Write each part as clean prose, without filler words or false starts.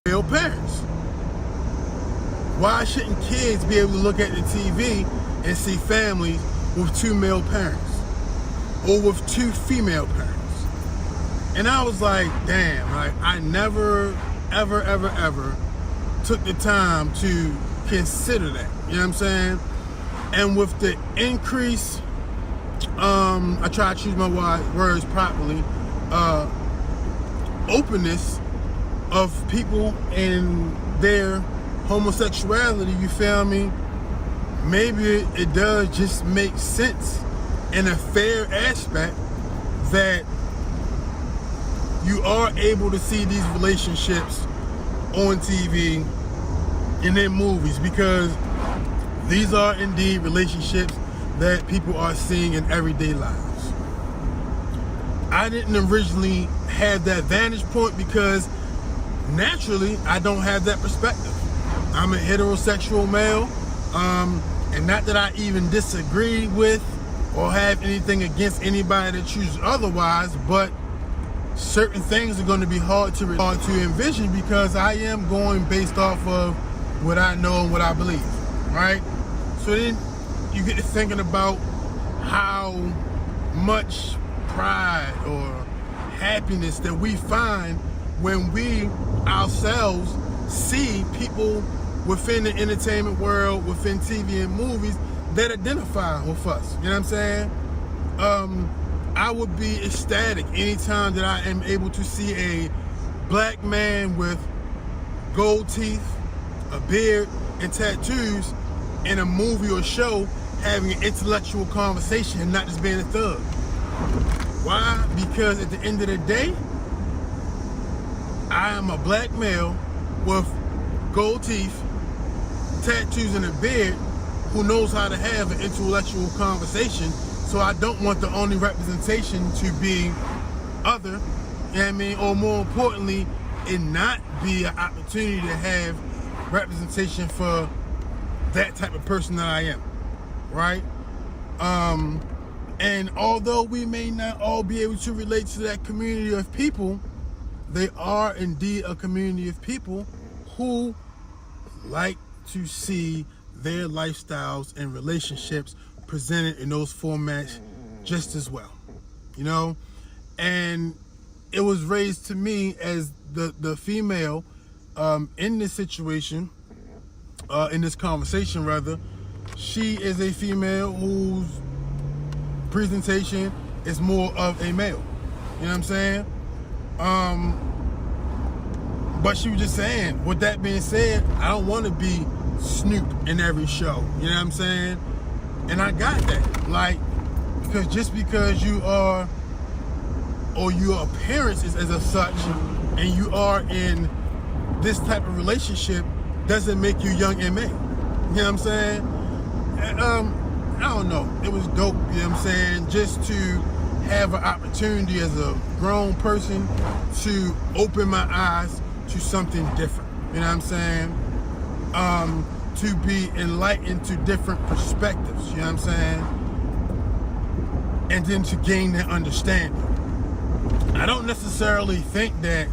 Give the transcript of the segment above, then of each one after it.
male parents. Why shouldn't kids be able to look at the TV and see families with 2 male parents or with 2 female parents? And I was like, damn, like I never, ever took the time to consider that. You know what I'm saying? And with the increase, I try to choose my words properly, openness of people in their homosexuality, you feel me? Maybe it does just make sense in a fair aspect that you are able to see these relationships on TV and in movies, because these are indeed relationships that people are seeing in everyday lives. I didn't originally have that vantage point because naturally I don't have that perspective. I'm a heterosexual male, and not that I even disagree with or have anything against anybody that chooses otherwise, but certain things are going to be hard to envision because I am going based off of what I know and what I believe, right? So then you get to thinking about how much pride or happiness that we find when we ourselves see people within the entertainment world, within TV and movies that identify with us. You know what I'm saying? I would be ecstatic anytime that I am able to see a black man with gold teeth, a beard, and tattoos in a movie or show having an intellectual conversation and not just being a thug. Why? Because at the end of the day, I am a black male with gold teeth, tattoos, and a beard who knows how to have an intellectual conversation. So I don't want the only representation to be other, you know what I mean? Or more importantly, it not be an opportunity to have representation for that type of person that I am, right? And although we may not all be able to relate to that community of people, they are indeed a community of people who like to see their lifestyles and relationships presented in those formats just as well, you know? And it was raised to me as the female in this situation, in this conversation rather. She is a female whose presentation is more of a male, you know what I'm saying? But she was just saying, with that being said, I don't want to be Snoop in every show, you know what I'm saying? And I got that, like, because just because you are, or your appearance is as of such, and you are in this type of relationship, doesn't make you young and male. You know what I'm saying? I don't know. It was dope, you know what I'm saying? Just to have an opportunity as a grown person to open my eyes to something different. You know what I'm saying? To be enlightened to different perspectives, you know what I'm saying? And then to gain that understanding. I don't necessarily think that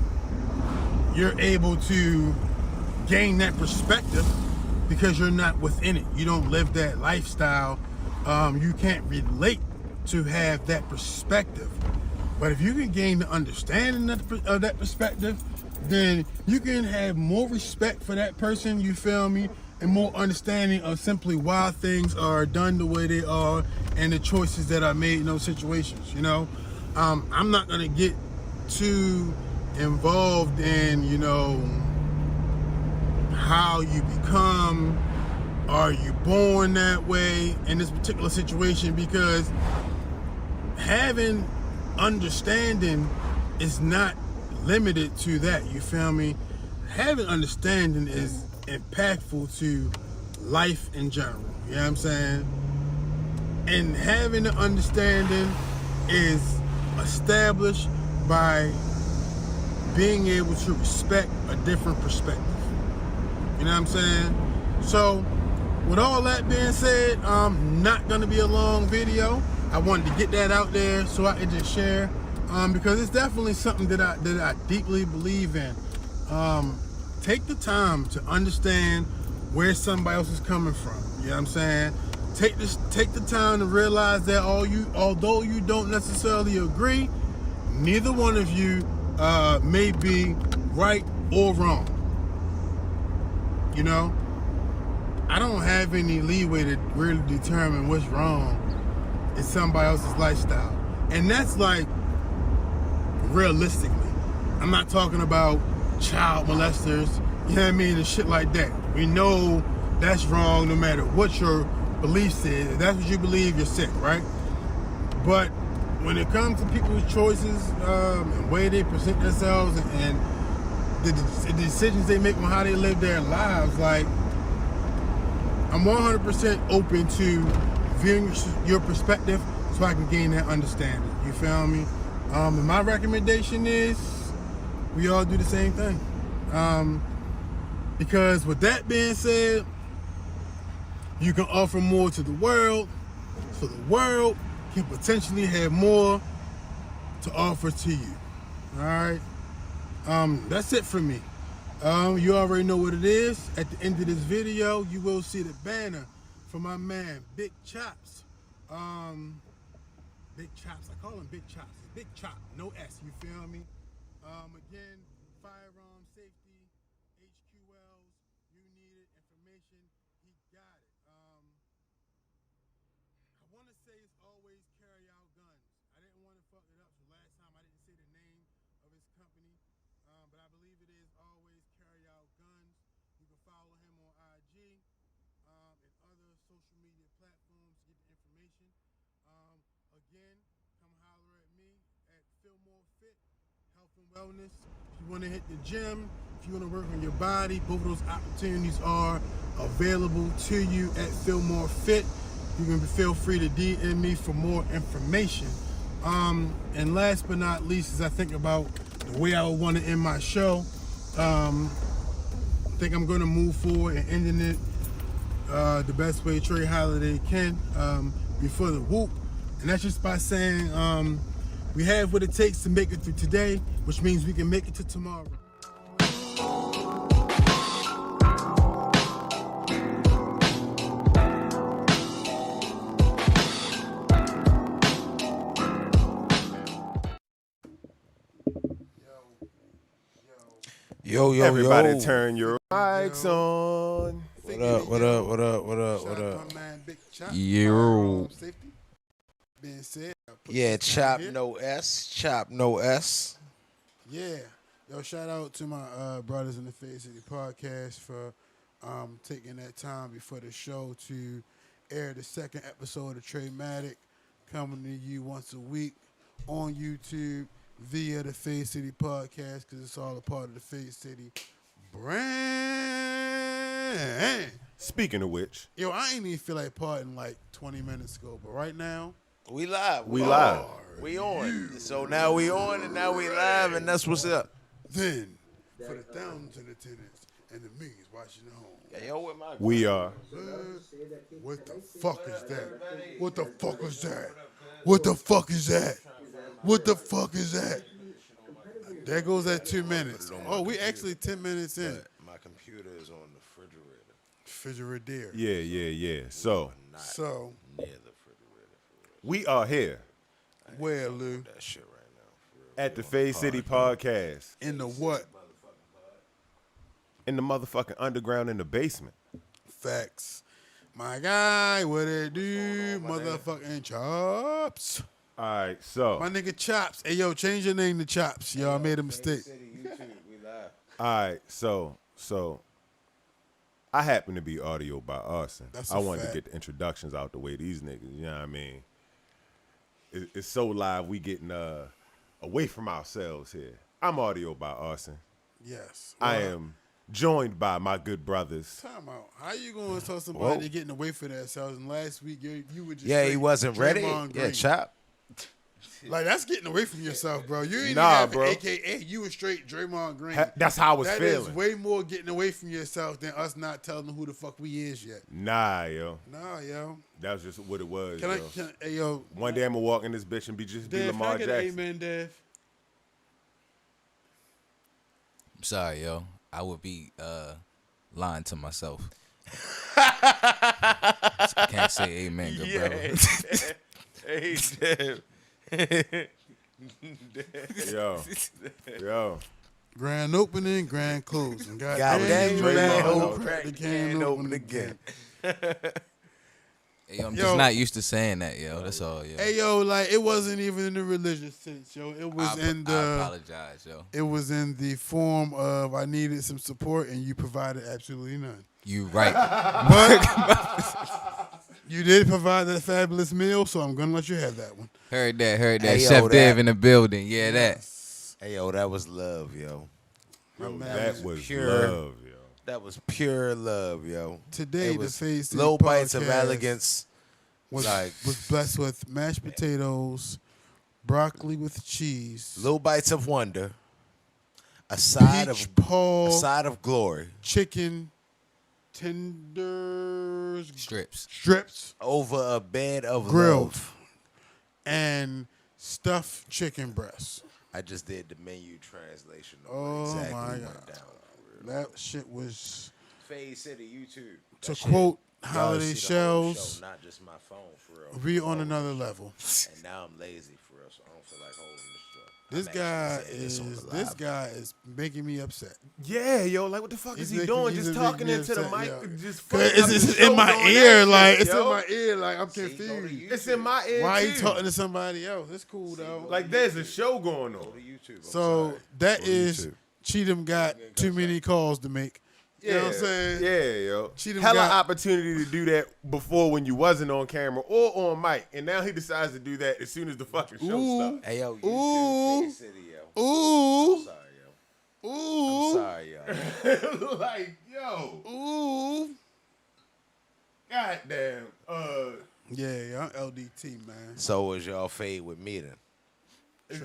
you're able to gain that perspective because you're not within it. You don't live that lifestyle. You can't relate to have that perspective. But if you can gain the understanding of that perspective, then you can have more respect for that person, you feel me? And more understanding of simply why things are done the way they are and the choices that are made in those situations, you know? I'm not gonna get too involved in, you know, how you become, are you born that way in this particular situation, because having understanding is not limited to that, you feel me? Having understanding is impactful to life in general, you know what I'm saying? And having the understanding is established by being able to respect a different perspective, you know what I'm saying? So with all that being said, not gonna be a long video. I wanted to get that out there so I could just share, because it's definitely something that I deeply believe in. take the time to understand where somebody else is coming from. You know what I'm saying? Take the time to realize that although you don't necessarily agree, neither one of you may be right or wrong. You know, I don't have any leeway to really determine what's wrong in somebody else's lifestyle, and that's like realistically. I'm not talking about child molesters, you know what I mean, and shit like that. We know that's wrong no matter what your beliefs is. If that's what you believe, you're sick, right? But when it comes to people's choices and way they present themselves and the decisions they make on how they live their lives, like, I'm 100% open to viewing your perspective so I can gain that understanding. You feel me? And my recommendation is we all do the same thing. Because with that being said, you can offer more to the world, so the world can potentially have more to offer to you. All right? That's it for me. You already know what it is. At the end of this video, you will see the banner for my man, Big Chops. Big Chops, I call him Big Chops. It's Big Chop, no S, you feel me? Again, firearm safety, HQLs, you need it, information, he got it. I want to say it's always carry out guns. I didn't want to fuck it up, so last time I didn't say the name of his company, but I believe it is always carry out guns. You can follow him on IG and other social media platforms to get the information. Again, come holler at me at Fillmore Fit, Health and Wellness. If you want to hit the gym, if you want to work on your body, both of those opportunities are available to you at Fillmore Fit. You can feel free to DM me for more information. And last but not least, as I think about the way I would want to end my show, I think I'm going to move forward and ending it the best way Trey Holiday can before the whoop. And that's just by saying we have what it takes to make it through today, which means we can make it to tomorrow. Yo, everybody turn your mics on. What up? Shout out to my man, Big Chop. Yo. Safety. Being said, Yeah, Chop no S. Yeah. Yo, shout out to my brothers in the Face City podcast for taking that time before the show to air the second episode of Treymatic, coming to you once a week on YouTube via the Face City podcast, because it's all a part of the Face City brand. Speaking of which, Yo, I ain't even feel like partying like 20 minutes ago, but right now, We live. we live. We on. So now we on and now we live, and that's what's up. then for the thousands in attendance and the millions watching at home. Yeah, yo, with my We are. What the fuck is that? What the fuck is that? What the fuck is that? What the fuck is that? There goes that 2 minutes. Oh, we actually 10 minutes in. My computer is on the refrigerator. Refrigerator. Yeah. So, So, Near the refrigerator. we are here where, Lou? That shit right now. For real. at the Face City podcast In the what? in the motherfucking underground in the basement. Facts. My guy, what it do? Motherfucking Chops. All right, so, My nigga Chops. Hey, yo, change your name to Chops. Yo, I made a mistake. YouTube, we live. all right, so, I happen to be audio by Arson. That's a I wanted fact. to get the introductions out the way. These niggas, you know what I mean? It's so live, we getting away from ourselves here. I'm audio by Arson. Yes. I am joined by my good brothers. Time out. How you going to tell somebody getting away from themselves? And last week you were just Yeah, he straight wasn't ready. Draymond Yeah, Green. Chop. Like, that's getting away from yourself, bro. You ain't Nah, even bro. AKA. You were straight Draymond Green. That's how I was That feeling. is way more getting away from yourself than us not telling them who the fuck we is yet. Nah, yo. Nah, yo. That was just what it was, Can I? yo. Hey, yo. One day I'm going to walk in this bitch and be Dev, Lamar can I get an Jackson. amen, Dev? I'm sorry, yo. I would be lying to myself. Can't say amen, good brother. Hey, damn. Yo. Grand opening, grand closing. God damn, damn, you man, made oh, old crack crack the can can open open again. again. Hey, I'm Yo. just not used to saying that, yo. That's all, yo. Hey yo, like it wasn't even in the religious sense, yo. It was I in the apologize, yo. it was in the form of I needed some support and you provided absolutely none. You right. But you did provide that fabulous meal, so I'm gonna let you have that one. Heard that. Hey, yo, Chef that- Dev in the building. Yeah, that. Hey, yo, that was love, yo. My Yo, man that was pure. love, yo. That was pure love, yo. Today, It the was Face City Little Bites of podcast Elegance. was Like- was blessed with mashed potatoes, broccoli with cheese, Little Bites of Wonder. A side peach of paw, a side of glory. chicken tenders, Strips. strips, Over a bed of grilled, love. and stuffed chicken breasts. I just did the menu translation. Of Oh, what exactly my went God. down. That shit was, Fade City YouTube. to That shit, quote y'all Holiday see the whole Shells, show, not just my phone for real. we on Oh, another level. And now I'm lazy for real, so I don't feel like holding this show. This I'm guy actually saying is on the this live. guy is making me upset. Yeah, yo, like what the fuck He's is he making- doing? he's Just making talking me into the upset, mic, yo. just 'Cause fucking up it's the in my shows on ear, that like shit, it's in yo. my ear, like I'm See, go to confused. It's in my ear Why too. he talking to somebody else? It's cool though. Like there's a show going Go on. to YouTube. I'm So sorry. that Go to is YouTube. Cheatham got too many calls to make. You know what I'm saying? Yeah, yo. Cheatham Hella got- opportunity to do that before when you wasn't on camera or on mic, and now he decides to do that as soon as the fucking show Ooh. starts. Hey, yo, Ooh. YouTube, Fade City, yo. Ooh, I'm sorry, yo. ooh, I'm sorry, yo. Like, yo, ooh. goddamn. Yeah, I'm LDT, man. So was y'all fade with me then?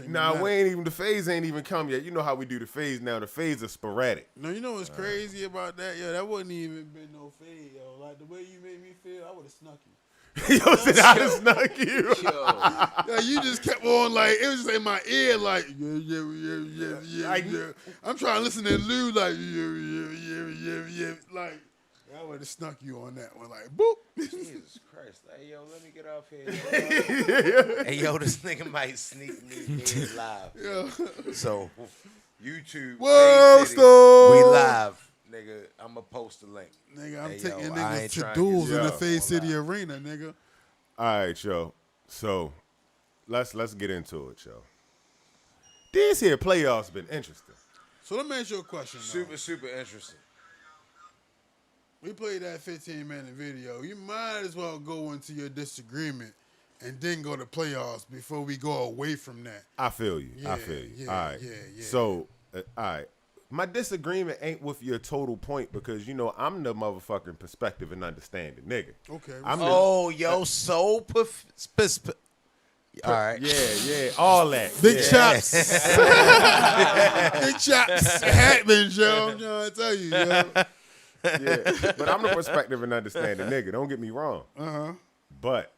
Nah, we ain't even, the phase ain't even come yet. You know how we do the phase now. The phase are sporadic. No, you know what's crazy about that? Yo, that wouldn't even been no fade, yo. Like the way you made me feel, I would have snuck you. Yo, said I just snuck you. Yeah, you just kept on like it was just in my ear, like yeah. Like- I'm trying to listen to Lou, like yeah. Like I would have snuck you on that one, like boop. Jesus Christ. Hey, yo, let me get off here. Hey, yo, this nigga might sneak me dead live. Yeah. So, YouTube, World Fade City, Star. we live, nigga. I'm going to post a link. Nigga, I'm Hey, yo, taking I niggas ain't to trying to duels get in the you Face on City live. Arena, nigga. All right, yo. So let's get into it, yo. These here playoffs been interesting. So let me ask you a question. Though. Super interesting. We played that 15-minute video. You might as well go into your disagreement and then go to playoffs before we go away from that. I feel you. Yeah, I feel you. yeah, all right. yeah. So, all right. My disagreement ain't with your total point because, you know, I'm the motherfucking perspective and understanding nigga. Okay. I'm the, Oh, yo, so all right. yeah, all that. Big yeah. chops. Big chops happening, yo. I'm trying to tell you, yo. Yeah, but I'm the perspective and understanding nigga. Don't get me wrong. Uh-huh. But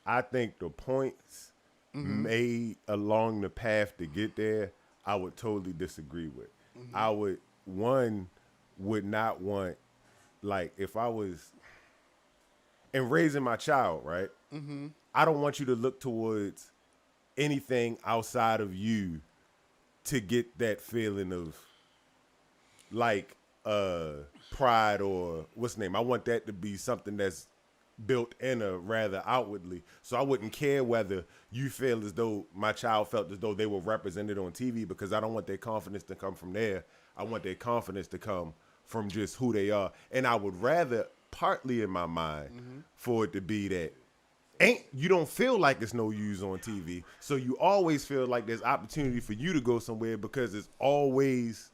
I think the points Mm-hmm. made along the path to get there, I would totally disagree with. Mm-hmm. I would not want, like, if I was in raising my child, right? Mm-hmm. I don't want you to look towards anything outside of you to get that feeling of, like, pride or what's the name. I want that to be something that's built in a rather outwardly. So I wouldn't care whether you feel as though my child felt as though they were represented on TV, because I don't want their confidence to come from there. I want their confidence to come from just who they are. And I would rather, partly in my mind, for it to be that you don't feel like it's no use on TV. So you always feel like there's opportunity for you to go somewhere, because it's always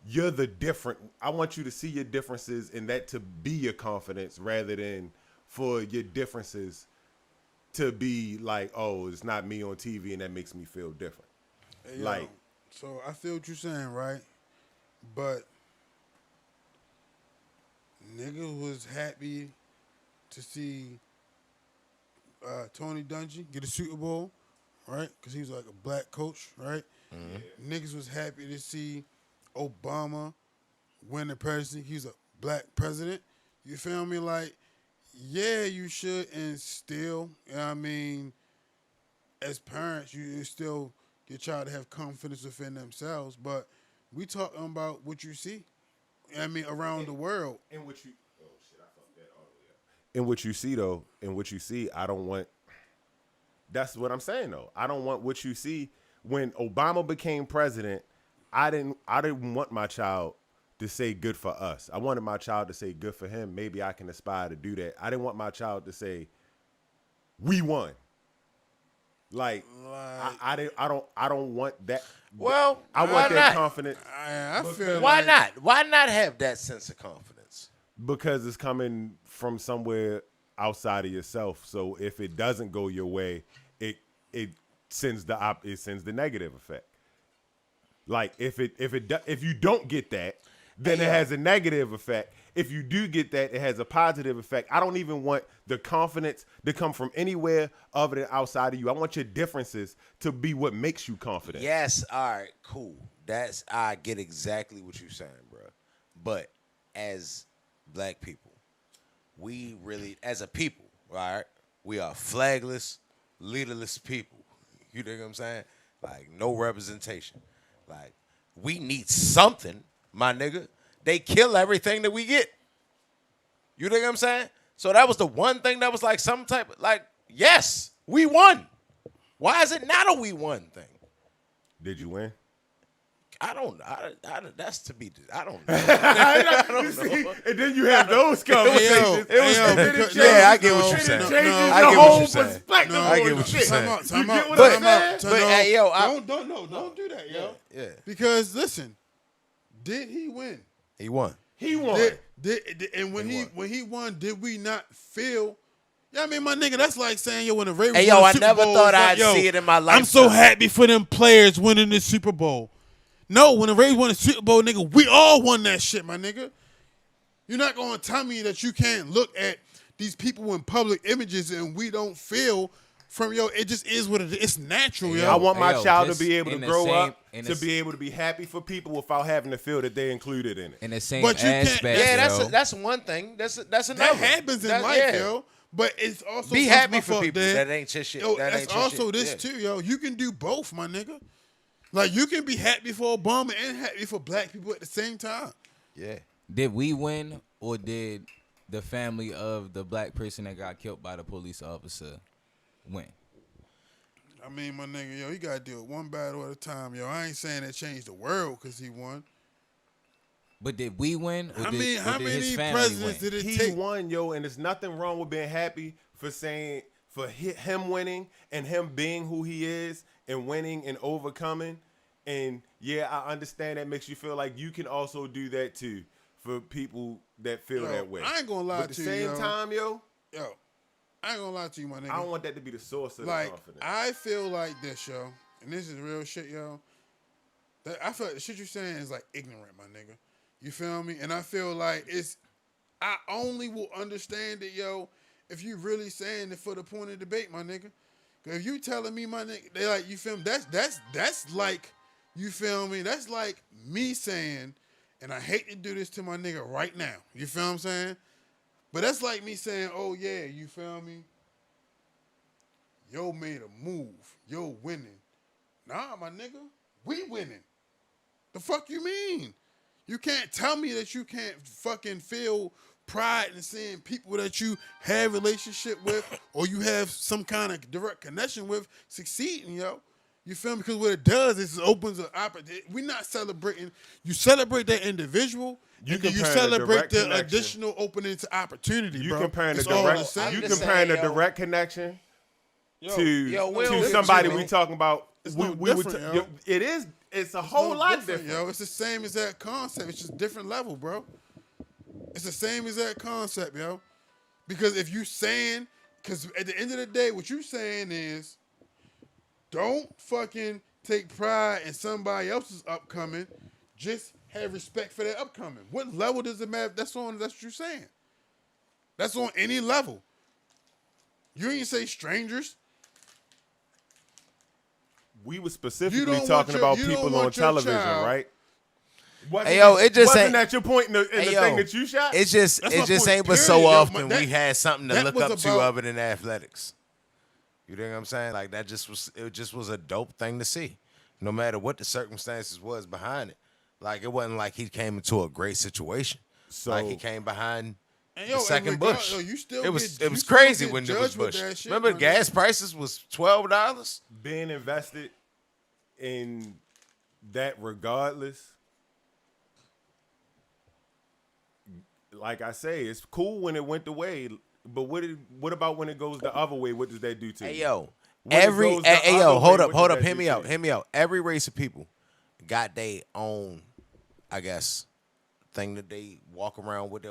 you're the different. I want you to see your differences and that to be your confidence, rather than for your differences to be like, oh, it's not me on TV and that makes me feel different. Hey, yo, Like- so I feel what you're saying, right? But nigga was happy to see Tony Dungy get a Super Bowl, right? Because he was like a black coach, right? Niggas was happy to see Obama win the presidency. He's a black president. You feel me? Like, yeah, you should instill. You know what I mean, as parents, you instill your child to have confidence within themselves. But we talking about what you see. You know what I mean, around the world. And what you And what you see though, and what you see, I don't want. That's what I'm saying though. I don't want what you see. When Obama became president, I didn't want my child to say good for us. I wanted my child to say good for him. Maybe I can aspire to do that. I didn't want my child to say we won. Like I don't want that. Well, I why want that not? confidence I feel Why like, not? Why not have that sense of confidence? because it's coming from somewhere outside of yourself. So if it doesn't go your way, it sends the negative effect. Like if you don't get that, then it has a negative effect. If you do get that, it has a positive effect. I don't even want the confidence to come from anywhere other than outside of you. I want your differences to be what makes you confident. Yes, all right, cool. I get exactly what you're saying, bro. But as black people, we really, as a people, right? We are flagless, leaderless people. You know what I'm saying? Like, no representation. Like, we need something, my nigga. They kill everything that we get. You know what I'm saying? So that was the one thing that was like some type of, like, yes, we won. Why is it not a we won thing? Did you win? I don't know. That's to be. I don't know. I don't know. And then you have those conversations. Yeah, I get what you're saying. I get what you're saying. I get what you're saying. Time out. But hey, yo, don't do that, yo. Yeah, Because listen, did he win? he won. He won. And when he won, did we not feel? Yeah, I mean, my nigga, that's like saying, yo, when the Ravens Hey, won yo, the I Super never Bowl, thought it's I'd like, yo, see it in my life. I'm so happy for them players winning this Super Bowl. No, when the Ravens won the Super Bowl, nigga, we all won that shit, my nigga. You're not going to tell me that you can't look at these people in public images and we don't feel from, yo, it just is what it is. It's natural, yo. I want my Yo, child to just be able to in the grow same- up, in to the be able to be happy for people without having to feel that they're included in it. In the same But you can't- aspect, Yeah, yo. that's one thing. That's another. That happens in life, yeah. yo. But it's also Be something happy my for fault, people. Dad. That ain't your shit. Yo, That that's ain't your also shit. this Yeah. too, yo. You can do both, my nigga. Like, you can be happy for Obama and happy for black people at the same time. Yeah. Did we win, or did the family of the black person that got killed by the police officer win? I mean, my nigga, yo, you gotta deal with one battle at a time, yo. I ain't saying that changed the world because he won. But did we win, or How did, many or did his presidents family win? did it He take? won, yo, and there's nothing wrong with being happy for him winning and him being who he is and winning and overcoming. And yeah, I understand that makes you feel like you can also do that too for people that feel Yo, that way. I ain't gonna lie but to at the you, same yo. time, yo, I ain't gonna lie to you, my nigga. I don't want that to be the source of like, the confidence. I feel like this, yo, and this is real shit, yo. That I feel like the shit you're saying is like ignorant, my nigga. You feel me? And I feel like I only will understand it, yo, if you really saying it for the point of debate, my nigga. Cause if you telling me, my nigga, they like, you feel me? That's like, you feel me? That's like me saying, and I hate to do this to my nigga right now. You feel what I'm saying? But that's like me saying, oh yeah, you feel me? Yo made a move. Yo winning. Nah, my nigga, we winning. The fuck you mean? You can't tell me that you can't fucking feel pride in seeing people that you have relationship with or you have some kind of direct connection with succeeding, yo. You feel me? Because what it does is it opens an opportunity. We're not celebrating. You celebrate that individual. You comparing a celebrate direct the connection. additional opening to opportunity, You bro. comparing It's the all direct, the same. you I'm just comparing saying, the yo. direct connection Yo, to Will, somebody yo. we talking about. It's We no would different, yo. it's a whole No lot different. yo. It's the same as that concept. It's just different level, bro. It's the same as that concept, yo. Because if you saying, because at the end of the day, what you saying is, don't fucking take pride in somebody else's upcoming. Just have respect for their upcoming. What level does it matter? That's what you're saying. That's on any level. You ain't say strangers. We were You specifically don't talking want your- about you don't people want on your television, child- right? Wasn't Hey, yo, that, it just wasn't ain't- that your point in the Hey, thing yo, that you shot? It just That's my point, ain't but so period, yo. often That- we had something to that look was up to about- other than athletics. You know what I'm saying? Like that just was a dope thing to see. No matter what the circumstances was behind it. Like it wasn't like he came into a great situation. So- like he came behind And the yo, second and regard- Bush. yo, you still it was get- it was you still crazy get when it was judged with Bush. that shit, Remember my gas nigga. prices was $12? Being invested in that regardless, like I say, it's cool when it went the way, but what about when it goes the other way? What does that do to you? Hey yo, When it every goes the hey yo, other hold way, up, what does that hear do me to out, you? hear me out. Every race of people got their own, I guess, thing that they walk around with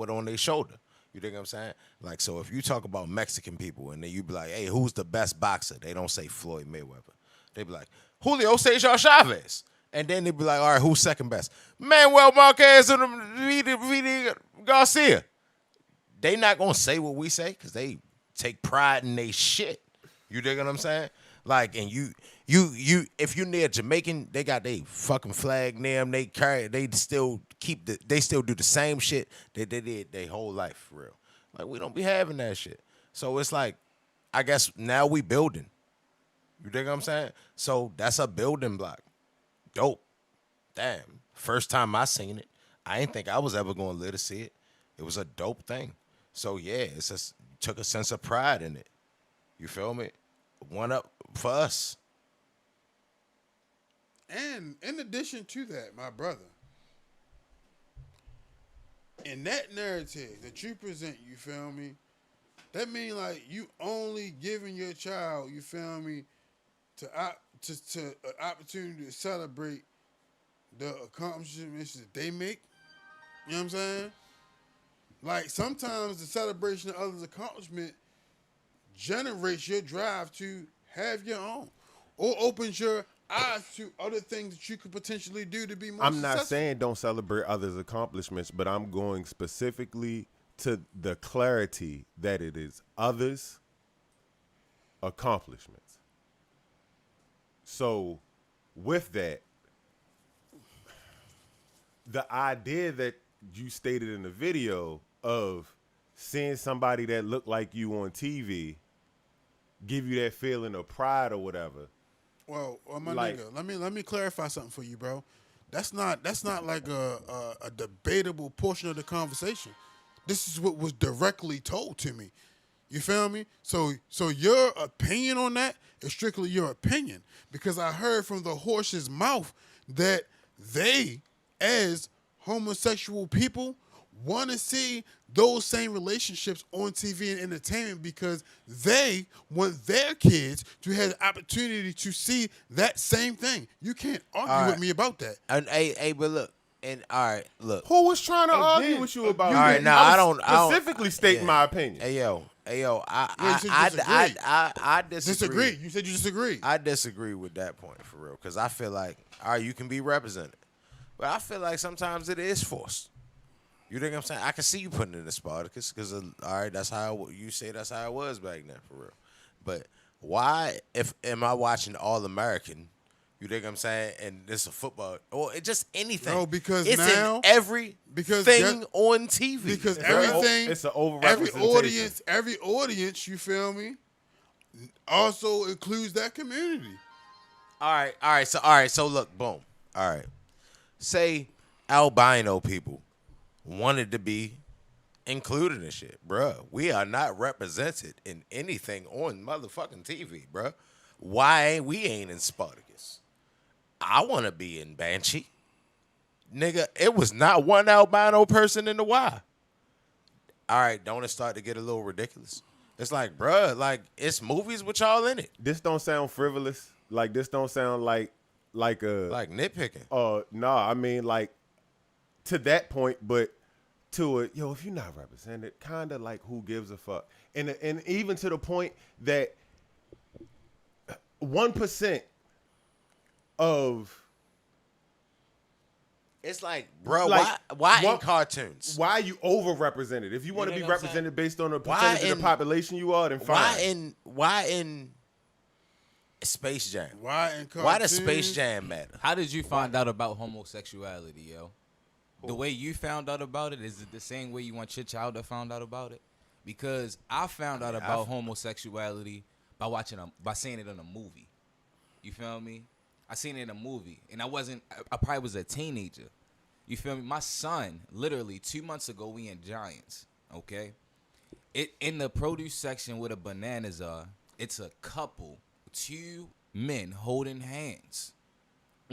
on their shoulder. You think I'm saying? Like, so if you talk about Mexican people and then you be like, hey, who's the best boxer? They don't say Floyd Mayweather. They be like, Julio Cesar Chavez. And then they be like, all right, who's second best? Manuel Marquez and Vidi Garcia. They not gonna say what we say because they take pride in they shit. You dig what I'm saying? Like, and you, if you near Jamaican, they got they fucking flag near them. They carry, they still do the same shit that they did their whole life for real. Like we don't be having that shit. So it's like, I guess now we building. You dig what I'm saying? So that's a building block. Dope. Damn. First time I seen it, I didn't think I was ever gonna live to see it. It was a dope thing. So yeah, it's just took a sense of pride in it. You feel me? One up for us. And in addition to that, my brother, in that narrative that you present, you feel me, that mean like you only giving your child, you feel me, to an opportunity to celebrate the accomplishments that they make. You know what I'm saying? Like sometimes the celebration of others' accomplishment generates your drive to have your own, or opens your eyes to other things that you could potentially do to be more I'm not successful. saying don't celebrate others' accomplishments, but I'm going specifically to the clarity that it is others' accomplishments. So, with that, the idea that you stated in the video of seeing somebody that looked like you on TV give you that feeling of pride or whatever. Well, my Like- nigga, let me clarify something for you, bro. That's not like a debatable portion of the conversation. This is what was directly told to me. You feel me? So your opinion on that is strictly your opinion, because I heard from the horse's mouth that they, as homosexual people, want to see those same relationships on TV and entertainment because they want their kids to have the opportunity to see that same thing. You can't argue All with right. me about that. And hey, but look, and all right, look. Who was trying to argue Again, with you about all that? right, now, I was don't- specifically stating yeah. my opinion. Hey yo, You I said disagree. I disagree. Disagree. You said you disagree. I disagree with that point for real, because I feel like, all right, you can be represented, but I feel like sometimes it is forced. You think I'm saying? I can see you putting in the Spartacus because, all right, that's how you say that's how it was back then for real. But why, if am I watching All American? You think I'm saying? And this a football or it just anything? No, because it's now- in every because thing that- on TV. Because It's everything, it's an every overrepresentation. audience, you feel me, also includes that community. All right. So look, boom. All right. Say albino people wanted to be included in shit, bruh. We are not represented in anything on motherfucking TV, bruh. Why ain't we in Spartacus? I want to be in Banshee. Nigga, it was not one albino person in the Y. All right, don't it start to get a little ridiculous? It's like, bruh, like, it's movies with y'all in it. This don't sound frivolous. Like this don't sound like a Like nitpicking. I mean like to that point, but to it, yo, if you're not represented, kind of like who gives a fuck, and even to the point that 1% of It's like, bro, like, why in what- cartoons? why are you overrepresented? If you want to know be what I'm saying? represented based on the Why percentage of in- the population you are, then fine. Why in Space Jam. Why in cartoons? Why does Space Jam matter? How did you find out about homosexuality, yo? The way you found out about it, is it the same way you want your child to found out about it? Because I found out about homosexuality by seeing it in a movie. You feel me? I seen it in a movie, and I probably was a teenager. You feel me? My son, literally 2 months ago, we in Giants, okay? It in the produce section where the bananas are, it's a couple, 2 men holding hands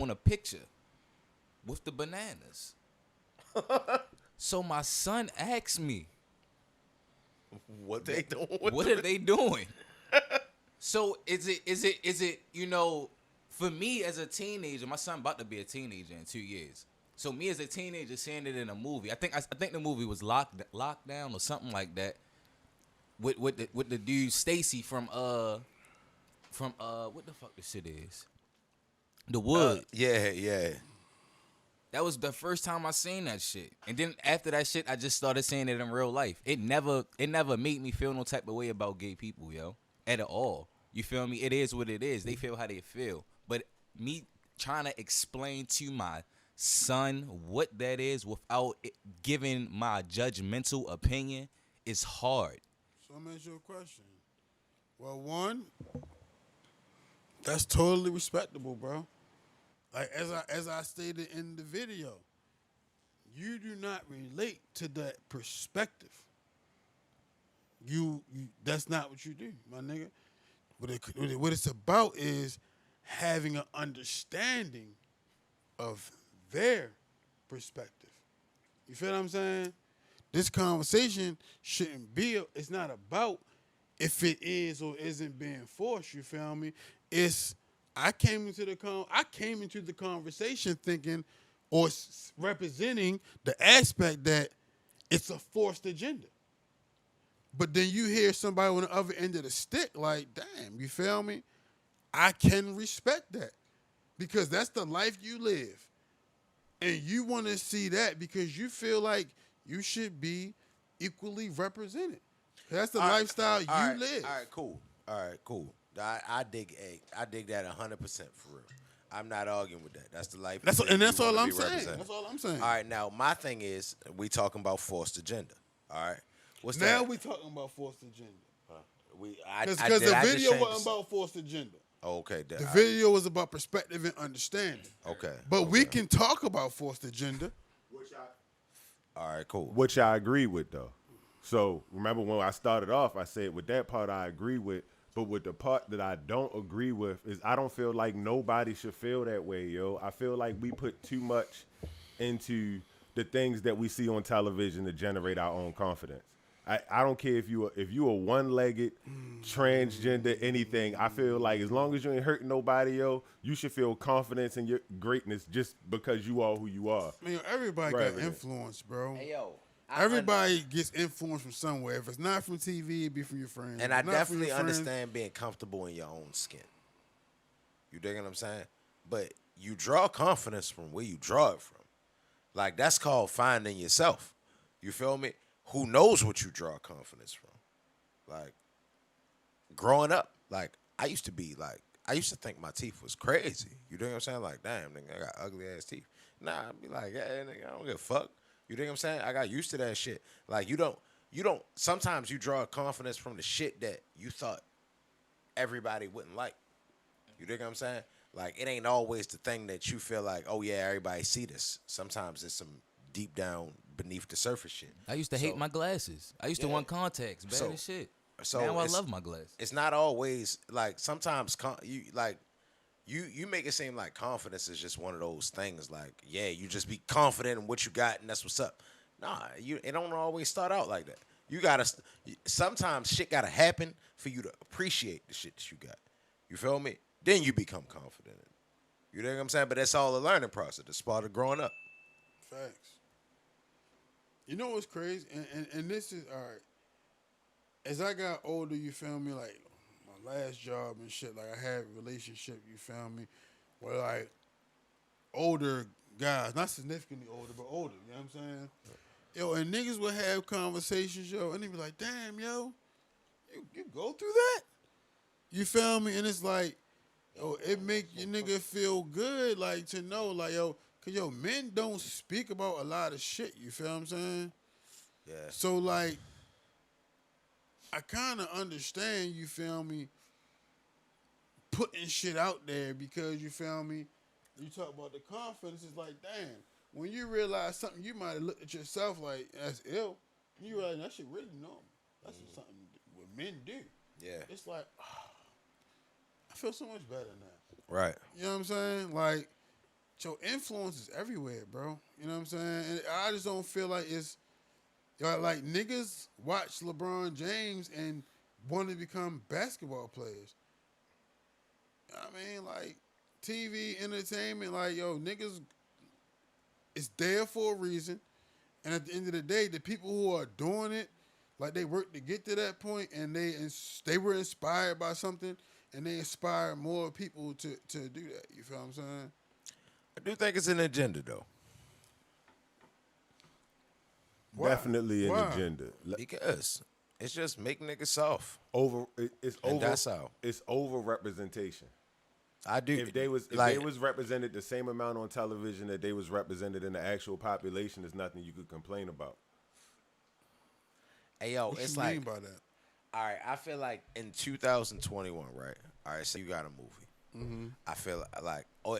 on a picture with the bananas. So my son asked me, What they doing? what are they doing? So is it, you know, for me as a teenager, my son about to be a teenager in 2 years. So me as a teenager seeing it in a movie, I think the movie was Lockdown or something like that. With the dude Stacy from what the fuck this shit is? The Wood. Yeah. That was the first time I seen that shit. And then after that shit, I just started seeing it in real life. It never made me feel no type of way about gay people, yo. At all. You feel me? It is what it is. They feel how they feel. But me trying to explain to my son what that is without giving my judgmental opinion is hard. So I'm gonna ask you a question. Well, one, that's totally respectable, bro. Like as I stated in the video, you do not relate to that perspective. You that's not what you do, my nigga. What it's about is having an understanding of their perspective. You feel what I'm saying? This conversation shouldn't be. It's not about if it is or isn't being forced. You feel me? I came into the conversation thinking or representing the aspect that it's a forced agenda. But then you hear somebody on the other end of the stick like, damn, you feel me? I can respect that because that's the life you live. And you want to see that because you feel like you should be equally represented. That's the lifestyle you live. All right, cool. I dig that 100% for real. I'm not arguing with that. That's the life. That's all I'm saying. Represented. That's all I'm saying. All right, now my thing is we talking about forced agenda. All right, what's now that? we talking about forced agenda. Because the video wasn't about forced agenda. Okay, the video was about perspective and understanding. Okay, but we can talk about forced agenda. All right, cool. Which I agree with though. So remember when I started off, I said with that part I agree with. But with the part that I don't agree with is I don't feel like nobody should feel that way, yo. I feel like we put too much into the things that we see on television to generate our own confidence. I don't care if you a one-legged, transgender, anything. I feel like as long as you ain't hurting nobody, yo, you should feel confidence in your greatness just because you are who you are. Man, everybody got influence, bro. Hey, yo. Everybody gets influence from somewhere. If it's not from TV, it'd be from your friends. And I definitely understand being comfortable in your own skin. You dig what I'm saying? But you draw confidence from where you draw it from. Like, that's called finding yourself. You feel me? Who knows what you draw confidence from? Like, growing up, like, I used to think my teeth was crazy. You dig what I'm saying? Like, damn, nigga, I got ugly ass teeth. Nah, I'd be like, yeah, nigga, I don't give a fuck. You dig what I'm saying? I got used to that shit. Like, you don't, sometimes you draw confidence from the shit that you thought everybody wouldn't like. You dig what I'm saying? Like, it ain't always the thing that you feel like, oh, yeah, everybody see this. Sometimes it's some deep down beneath the surface shit. I used to hate my glasses. I used to want contacts, bad as shit. So now I love my glasses. It's not always, like, sometimes you make it seem like confidence is just one of those things. Like, yeah, you just be confident in what you got, and that's what's up. Nah, it don't always start out like that. You gotta. Sometimes shit gotta happen for you to appreciate the shit that you got. You feel me? Then you become confident. You know what I'm saying? But that's all a learning process. It's part of growing up. Facts. You know what's crazy? And this is all right. As I got older, you feel me? Like, my last job and shit, like, I had a relationship, you feel me, where, like, older guys, not significantly older, but older, you know what I'm saying? Yo, and niggas would have conversations, yo, and they be like, damn, yo, you go through that? You feel me? And it's like, it make your nigga feel good, like to know, like cause men don't speak about a lot of shit. You feel what I'm saying? Yeah. So like, I kind of understand. You feel me? Putting shit out there because you feel me. You talk about the confidence. It's like, damn, when you realize something, you might have looked at yourself like that's ill. You realize that shit really normal. That's just something what men do. Yeah. It's like, I feel so much better now. Right. You know what I'm saying? Like, your influence is everywhere, bro. You know what I'm saying? And I just don't feel like it's like niggas watch LeBron James and want to become basketball players. I mean, like, TV, entertainment, like, niggas, it's there for a reason. And at the end of the day, the people who are doing it, like, they work to get to that point, and they were inspired by something, and they inspire more people to do that. You feel what I'm saying? I do think it's an agenda, though. Why? Definitely an Why? agenda. Because it's just make niggas soft. It's And over. that's how. It's over representation. I do. If they was like, represented the same amount on television that they was represented in the actual population, there's nothing you could complain about. hey, yo, What it's you like, mean by that? all right, I feel like in 2021, right? All right, so you got a movie. Mm-hmm. I feel like, all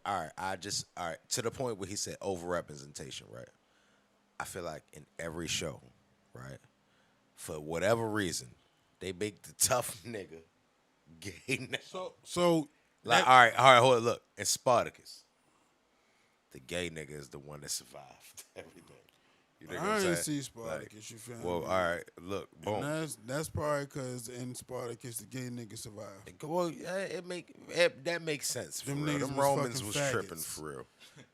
right, to the point where he said overrepresentation, right? I feel like in every show, right, for whatever reason, they make the tough nigga gay nigga. So Like, all right, hold on, look. In Spartacus, the gay nigga is the one that survived everything. You know what I I'm didn't saying? see Spartacus. You feel Well, me? all right, look, boom. And that's probably because in Spartacus the gay nigga survived. Well, that makes sense. For Them real. niggas Them was Romans fucking was faggots. tripping for real.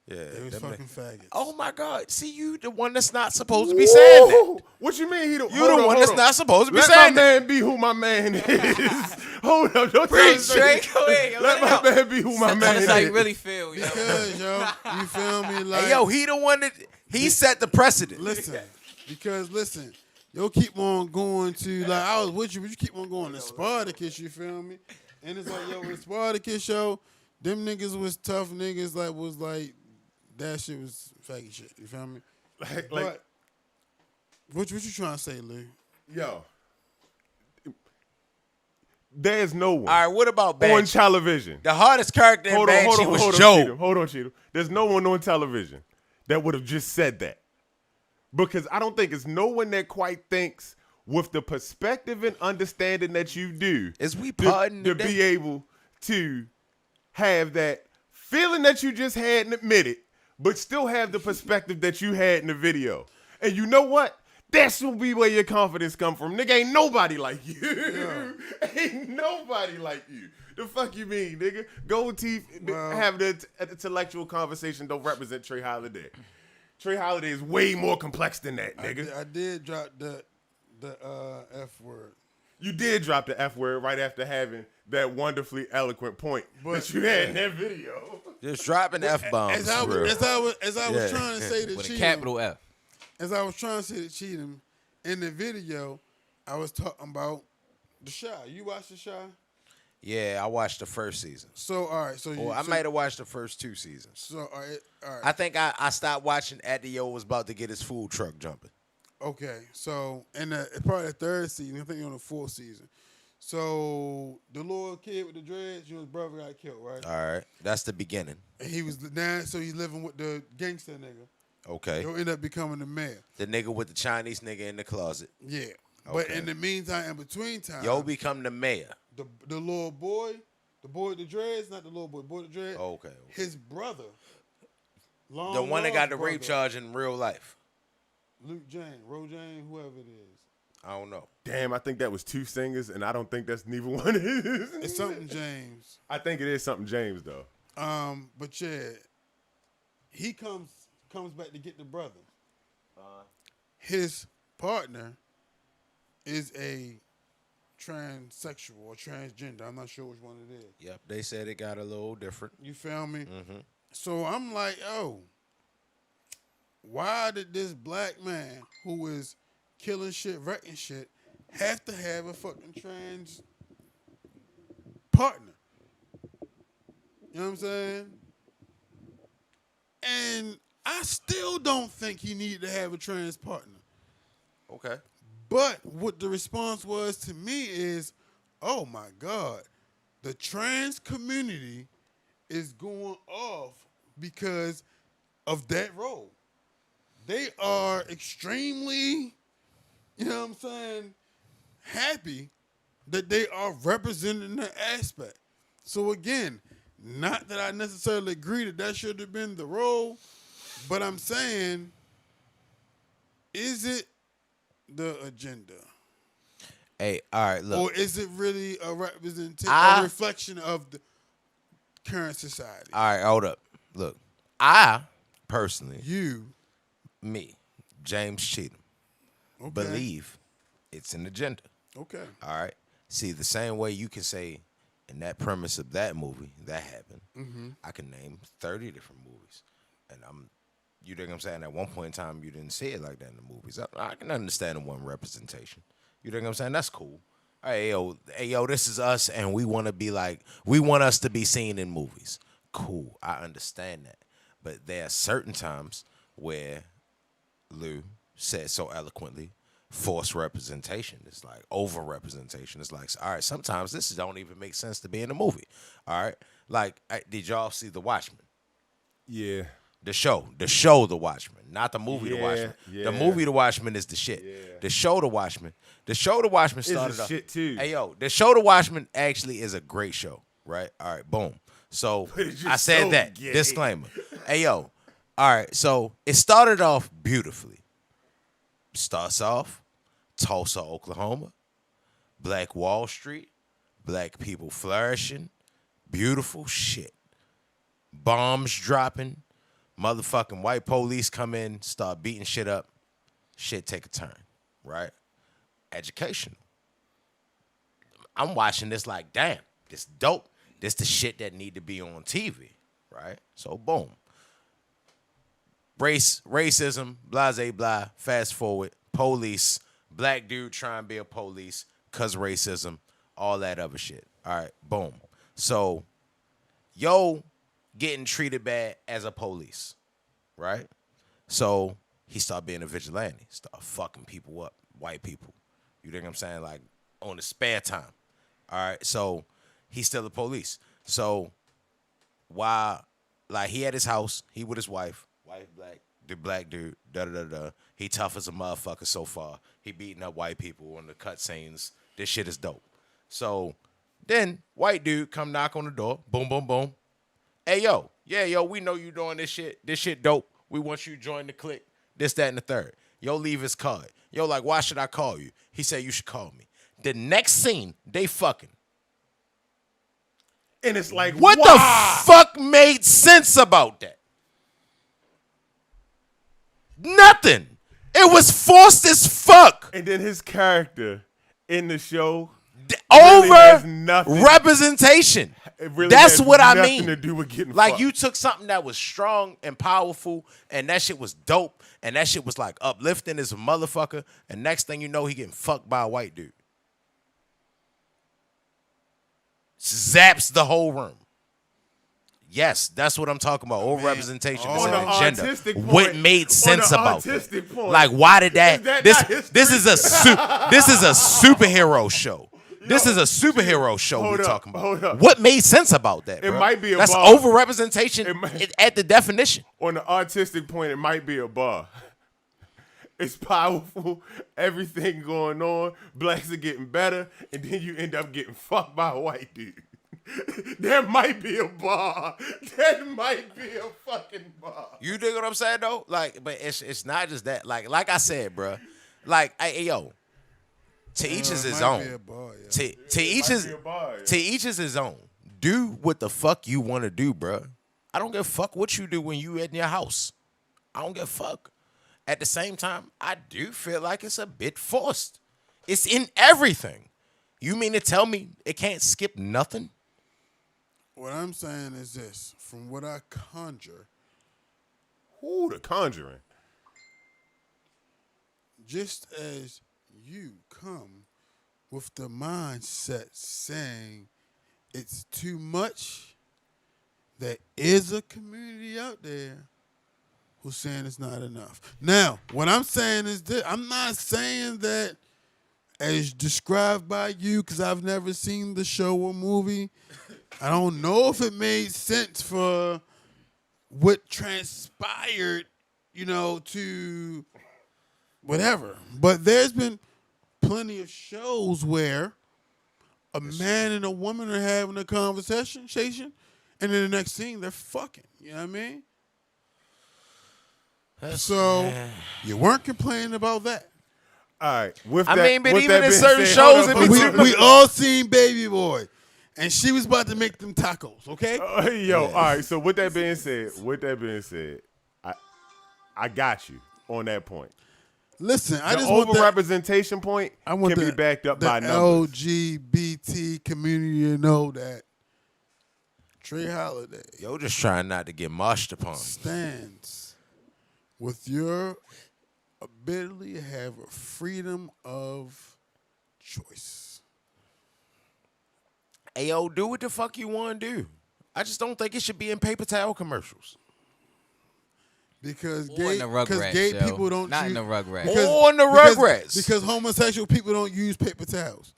Yeah, They was them fucking faggots. Oh my God! See, you the one that's not supposed to be saying that. Ooh, what you mean? You the one that's not supposed to be Let saying my that. man be who my man is. Hold up, don't tell Preach, me Drake. Go ahead, yo, Let let my man be who my man That's how you is. really feel, yo. Because you feel me? Like, Hey, yo, he the one that he set the precedent. listen, you'll keep on going to like I was with you, but you keep on going to Spartacus. You feel me? And it's like, yo, with Spartacus show, them niggas was tough niggas. Like was like that shit was faggy shit. You feel me? Like, But what you trying to say, Lee? yo, there's no one All right, what about on Banshee? television. The hardest character in Banshee was Cheatham. Joe. Hold on, Cheatham. There's no one on television that would have just said that. Because I don't think it's no one that quite thinks with the perspective and understanding that you do Is we to pardon be today? able to have that feeling that you just had and admit it, but still have the perspective that you had in the video. And you know what? That's will be where your confidence come from. Nigga, ain't nobody like you. Ain't nobody like you. The fuck you mean, nigga? Gold teeth, have the intellectual conversation don't represent Trey Holiday. Trey Holiday is way more complex than that, nigga. I did drop the F word. You did drop the F word right after having that wonderfully eloquent point But- that you had in that video. Just dropping F bombs. As I was trying to say to With a Cheatham, capital F. as I was trying to say to Cheatham, in the video, I was talking about The Shy. You watched The Shy? Yeah, I watched the first season. So all right, so you. Well, I so, might have watched the first 2 seasons. So all right. I think I stopped watching after Yo was about to get his food truck jumping. Okay, so in probably the 3rd season, I think you're on the 4th season. So the little kid with the dreads, his brother got killed, right? All right, that's the beginning. And he was now, so he's living with the gangster nigga. Okay, He'll end up becoming the mayor. the nigga with the Chinese nigga in the closet. Yeah, but Okay. in the meantime, in between time, Yo become the mayor. the little boy, the boy with the dreads, not the little boy, boy with the dreads. Okay. His brother, The one that got the rape charge in real life. Luke Jane, Ro Jane, whoever it is. I don't know. Damn, I think that was 2 singers, and I don't think that's neither one is. It's something James. I think it is something James, though. But yeah, he comes back to get the brother. His partner is a transsexual or transgender. I'm not sure which one it is. Yep, they said it got a little different. You feel me? Mm-hmm. So I'm like, oh, why did this black man who is killing shit, wrecking shit, have to have a fucking trans partner? You know what I'm saying? And I still don't think he needed to have a trans partner. Okay. But what the response was to me is, oh my God, the trans community is going off because of that role. They are extremely, you know what I'm saying, happy that they are representing the aspect. So again, not that I necessarily agree that that should have been the role, but I'm saying, is it the agenda? Hey, all right, look. Or is it really a representation, I- a reflection of the current society? All right, hold up. Look, I personally, You, me, James Cheatham, okay, believe it's an agenda. okay, All right. See, the same way you can say in that premise of that movie that happened, I can name 30 different movies, and you think I'm saying at one point in time you didn't see it like that in the movies. I can understand the one representation. You think I'm saying that's cool. Hey yo, this is us, and we want to be like, we want us to be seen in movies. Cool, I understand that, but there are certain times where Lou said so eloquently, forced representation. It's like over representation. It's like, all right, sometimes this don't even make sense to be in a movie. All right, like, did y'all see The Watchmen? Yeah. The show, The Watchmen, not the movie, The Yeah, Watchmen. yeah. The movie, The Watchmen, is the shit. Yeah. The show, The Watchmen started the off. shit, too. Hey yo, the show, The Watchmen, actually is a great show, right? All right, boom. So But it's just I said so that gay. disclaimer. Hey yo, all right. So it started off beautifully. Starts off Tulsa, Oklahoma, Black Wall Street, black people flourishing, beautiful shit. Bombs dropping, motherfucking white police come in, start beating shit up, shit take a turn, right? Educational. I'm watching this like, damn, this dope. This the shit that need to be on TV, right? So boom. Racism, blase blah, fast forward, police, black dude trying to be a police, cause racism, all that other shit. All right, boom. So, yo getting treated bad as a police, right? So he started being a vigilante, start fucking people up, white people. You think I'm saying? Like, on his spare time. All right, so he's still the police. So while, like, he at his house, he with his wife, black, the black dude, da-da-da-da. He tough as a motherfucker so far. He beating up white people on the cutscenes. This shit is dope. So then white dude come knock on the door, boom, boom, boom. Hey, yo, yeah, yo, we know you doing this shit. This shit dope. We want you to join the clique. This, that, and the third. Yo, leave his card. Yo, like, why should I call you? He said you should call me. The next scene, they fucking. And it's like, What why? the fuck made sense about that? Nothing. It was forced as fuck. And then his character in the show really has Over nothing. representation. It really That's has what I nothing mean. to do with getting like, fucked. you took something that was strong and powerful, and that shit was dope, and that shit was like uplifting as a motherfucker, and next thing you know, he getting fucked by a white dude. Zaps the whole room. Yes, that's what I'm talking about. Overrepresentation is On an the agenda. artistic point- What made sense on the about that? artistic point, Like, why did that? is that this not history? this is a superhero show. This is a superhero show hold we're up, talking about. hold up. What made sense about that? It bro? might be a that's bar. overrepresentation It might- at the definition. On the artistic point, it might be a bar. It's powerful, everything going on. Blacks are getting better, and then you end up getting fucked by a white dude. There might be a bar. There might be a fucking bar. You dig what I'm saying though? Like, but it's not just that. Like I said, bro. Like, hey, yo, to each is his might own. be a bar, yeah. To each is be a bar, yeah. to each is his own. Do what the fuck you want to do, bro. I don't give a fuck what you do when you in your house. I don't give a fuck. At the same time, I do feel like it's a bit forced. It's in everything. You mean to tell me it can't skip nothing? What I'm saying is this: from what I conjure, Ooh, The Conjuring. just as you come with the mindset saying it's too much, there is a community out there who's saying it's not enough. Now, what I'm saying is this: I'm not saying that as described by you, because I've never seen the show or movie. I don't know if it made sense for what transpired, to whatever. But there's been plenty of shows where a man and a woman are having a conversation, and then the next scene they're fucking. You know what I mean? So you weren't complaining about that. All right. With I that, mean, but with even that in being certain said- shows, hold it on, be hold We, on. too we all seen Baby Boy, and she was about to make them tacos. Okay. Yo, all right. So with that being said, I got you on that point. Listen, I The just want that. overrepresentation point I want can be backed up the by numbers. LGBT community to know that Trey Holiday Yo, just trying not to get mushed upon. stands with your ability to have a freedom of choice. Hey, yo, do what the fuck you want to do. I just don't think it should be in paper towel commercials. Because Or gay, in the Rugrats gay show. people don't Not in use, the Rugrats. Or in the Rugrats. Because homosexual people don't use paper towels.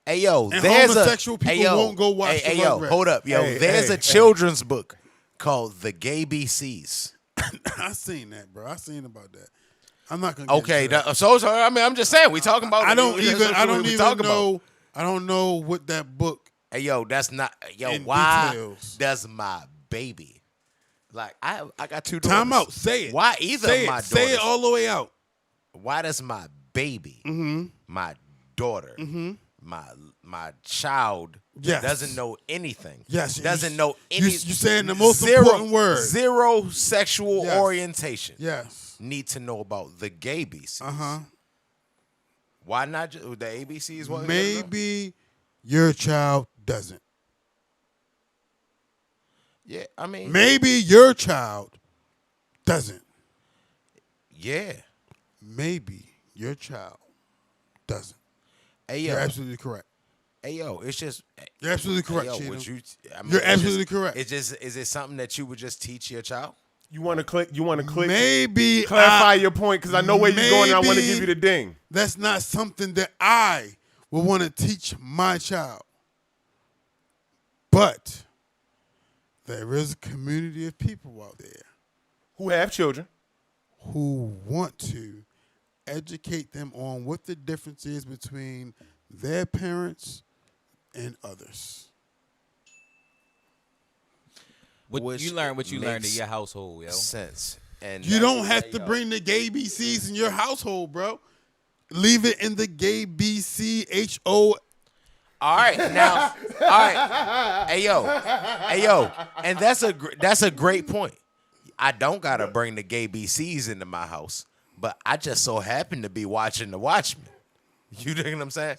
Hey, yo, And there's homosexual people hey, yo, won't go watch hey, the yo, Rugrats. hold up, yo. Hey, there's hey, a children's book called The Gay BCs. I seen that, bro. I seen about that. I'm not gonna. Get Okay, into that. so I mean, I'm just saying we talking about. I don't that's even. what I don't we even talking know. about. I don't know what that book. Hey, yo, that's not. Yo, In why details. does my baby? Like I got two daughters. Time out. Say it. Why either Say of my it. Say it daughters- all the way out. Why does my baby, my daughter, my child Yes. doesn't know anything? Yes, doesn't you- know any. you saying the most important word. Zero sexual Yes. orientation. Yes. Need to know about the gay BCs. Uh-huh. Why not just the ABCs? What Maybe your child doesn't. Yeah, I mean, Maybe your child doesn't. yeah. Maybe your child doesn't. Hey yo, You're absolutely correct. hey yo, it's just. You're absolutely correct, Hey, yo, Cheatham. would you? I mean, You're it's absolutely just- correct. It's just. Is it something that you would just teach your child? You want to click? You want to click? Maybe Clarify your point because I know where you're going and I want to maybe- give you the ding. that's not something that I would want to teach my child. But there is a community of people out there Who have children? who want to educate them on what the difference is between their parents and others. What Which you learn in makes your household, yo. Sense. And You that- don't have to yo, bring the gay BCs in your household, bro. Leave it in the gay BCHO. All right, now, all right, hey yo, and that's a great point. I don't gotta bring the gay BCs into my house, but I just so happen to be watching The Watchmen. You know what I'm saying?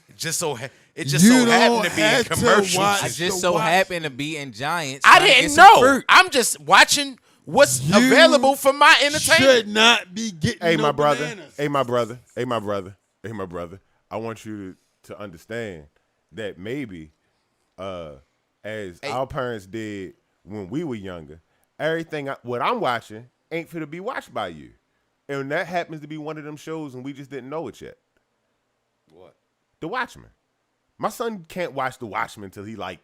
It just so happened to be in have to commercials. watch I I, just the so watch- happen to be in Giants. trying to didn't get some know. fruit. I'm just watching what's You available for my entertainment. Should not be getting Hey, no my brother. bananas. Hey, my brother. Hey, my brother. Hey, my brother. I want you to understand that maybe, as our parents did when we were younger, everything what I'm watching ain't for to be watched by you, and that happens to be one of them shows, and we just didn't know it yet. What? The Watchmen. My son can't watch The Watchmen until he like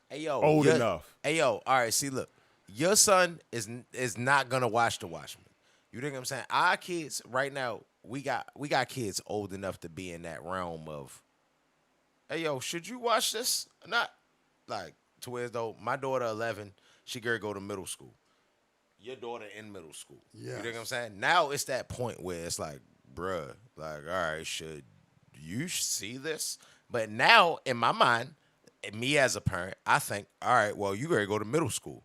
Hey yo, old enough. Hey yo, all right. See, look, your son is not gonna watch The Watchmen. You think I'm saying? Our kids right now, we got kids old enough to be in that realm of, hey yo, should you watch this? Not like to where though my daughter 11, she gonna go to middle school. Your daughter in middle school. You think Yes. I'm saying? Now it's that point where it's like, bruh, like, all right, should you see this? But now in my mind, me as a parent, I think, all right, well, you gotta go to middle school.